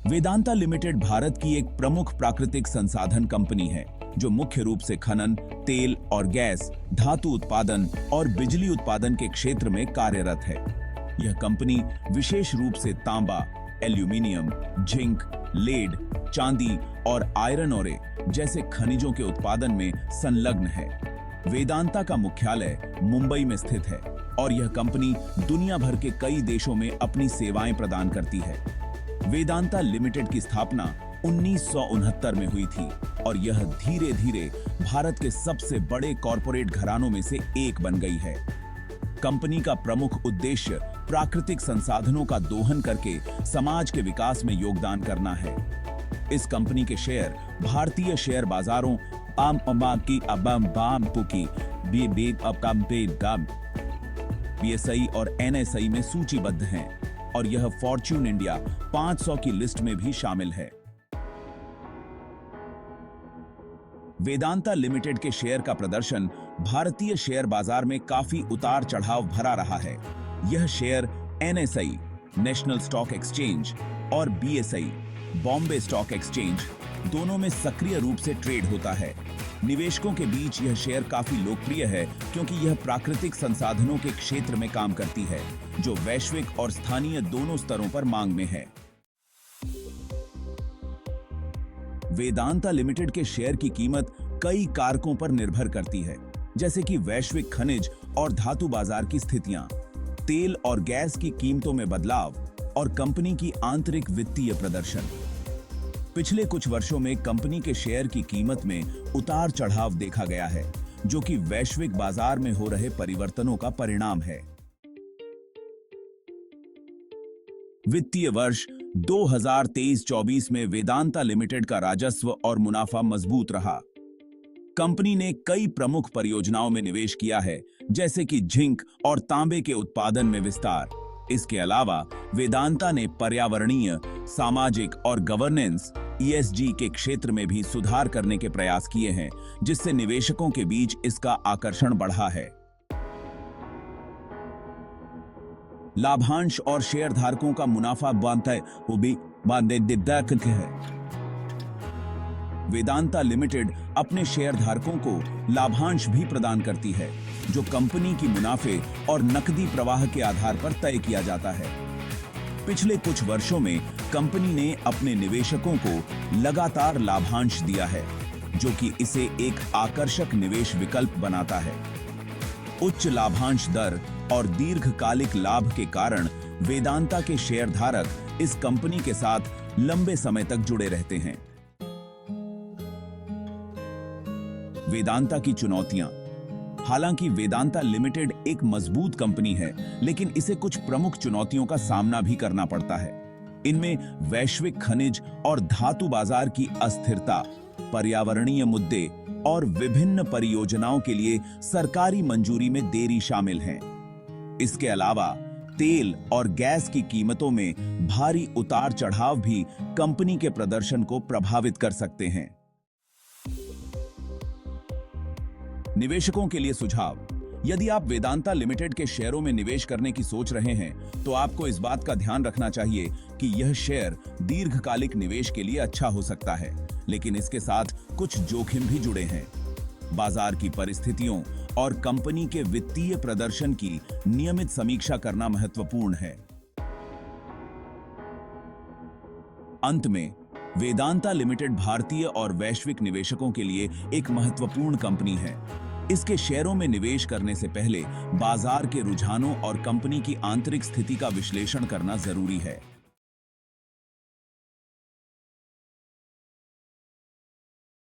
Vedanta limited Bharat की एक प्रमुख प्राकृतिक संसाधन कंपनी है जो मुख्य रूप से खनन, तेल और गैस, धातु उत्पादन और बिजली उत्पादन के क्षेत्र में कार्यरत है। यह कंपनी विशेष रूप से तांबा, एल्यूमीनियम, जिंक, लेड, चांदी और आयरन ओरे जैसे खनिजों के उत्पादन में संलग्न है। वेदांता का मुख्यालय मुंबई में स्थित है और यह कंपनी दुनिया भर के कई देशों में अपनी सेवाएं प्रदान करती है। वेदांता लिमिटेड की स्थापना 1969 में हुई थी और यह धीरे धीरे भारत के सबसे बड़े कॉरपोरेट घरानों में से एक बन गई है। कंपनी का प्रमुख उद्देश्य प्राकृतिक संसाधनों का दोहन करके समाज के विकास में योगदान करना है। इस कंपनी के शेयर भारतीय शेयर बाजारों बीएसई और एनएसई में सूचीबद्ध हैं और यह फॉर्च्यून इंडिया 500 की लिस्ट में भी शामिल है। वेदांता लिमिटेड के शेयर का प्रदर्शन भारतीय शेयर बाजार में काफी उतार चढ़ाव भरा रहा है। यह share NSE, national stock exchange और बीएसई, बॉम्बे स्टॉक एक्सचेंज दोनों में सक्रिय रूप से ट्रेड होता है। निवेशकों के बीच यह शेयर काफी लोकप्रिय है क्योंकि यह प्राकृतिक संसाधनों के क्षेत्र में काम करती है जो वैश्विक और स्थानीय दोनों स्तरों पर मांग में है। वेदांता लिमिटेड के शेयर की कीमत कई कारकों पर निर्भर करती है, जैसे कि वैश्विक खनिज और धातु बाजार की स्थितियां, तेल और गैस की कीमतों में बदलाव और कंपनी की आंतरिक वित्तीय प्रदर्शन। पिछले कुछ वर्षों में कंपनी के शेयर की कीमत में उतार चढ़ाव देखा गया है, जो कि वैश्विक बाजार में हो रहे परिवर्तनों का परिणाम है। वित्तीय वर्ष 2023-24 में वेदांता लिमिटेड का राजस्व और मुनाफा मजबूत रहा। कंपनी ने कई प्रमुख परियोजनाओं में निवेश किया है, जैसे कि जिंक और तांबे के उत्पादन में विस्तार। इसके अलावा वेदांता ने पर्यावरणीय, सामाजिक और गवर्नेंस ESG के क्षेत्र में भी सुधार करने के प्रयास किए हैं, जिससे निवेशकों के बीच इसका आकर्षण बढ़ा है। लाभांश और शेयरधारकों का मुनाफा है। वेदांता लिमिटेड अपने शेयरधारकों को लाभांश भी प्रदान करती है, जो कंपनी की मुनाफे और नकदी प्रवाह के आधार पर तय किया जाता है। पिछले कुछ वर्षों में कंपनी ने अपने निवेशकों को लगातार लाभांश दिया है, जो कि इसे एक आकर्षक निवेश विकल्प बनाता है। उच्च लाभांश दर और दीर्घकालिक लाभ के कारण वेदांता के शेयरधारक इस कंपनी के साथ लंबे समय तक जुड़े रहते हैं। वेदांता की चुनौतियां। हालांकि वेदांता लिमिटेड एक मजबूत कंपनी है, लेकिन इसे कुछ प्रमुख चुनौतियों का सामना भी करना पड़ता है। इनमें वैश्विक खनिज और धातु बाजार की अस्थिरता, पर्यावरणीय मुद्दे और विभिन्न परियोजनाओं के लिए सरकारी मंजूरी में देरी शामिल हैं। इसके अलावा तेल और गैस की कीमतों में भारी उतार चढ़ाव भी कंपनी के प्रदर्शन को प्रभावित कर सकते हैं। निवेशकों के लिए सुझाव। यदि आप वेदांता लिमिटेड के शेयरों में निवेश करने की सोच रहे हैं, तो आपको इस बात का ध्यान रखना चाहिए कि यह शेयर दीर्घकालिक निवेश के लिए अच्छा हो सकता है, लेकिन इसके साथ कुछ जोखिम भी जुड़े हैं। बाजार की परिस्थितियों और कंपनी के वित्तीय प्रदर्शन की नियमित समीक्षा करना महत्वपूर्ण है। अंत में, वेदांता लिमिटेड भारतीय और वैश्विक निवेशकों के लिए एक महत्वपूर्ण कंपनी है। इसके शेयरों में निवेश करने से पहले बाजार के रुझानों और कंपनी की आंतरिक स्थिति का विश्लेषण करना जरूरी है।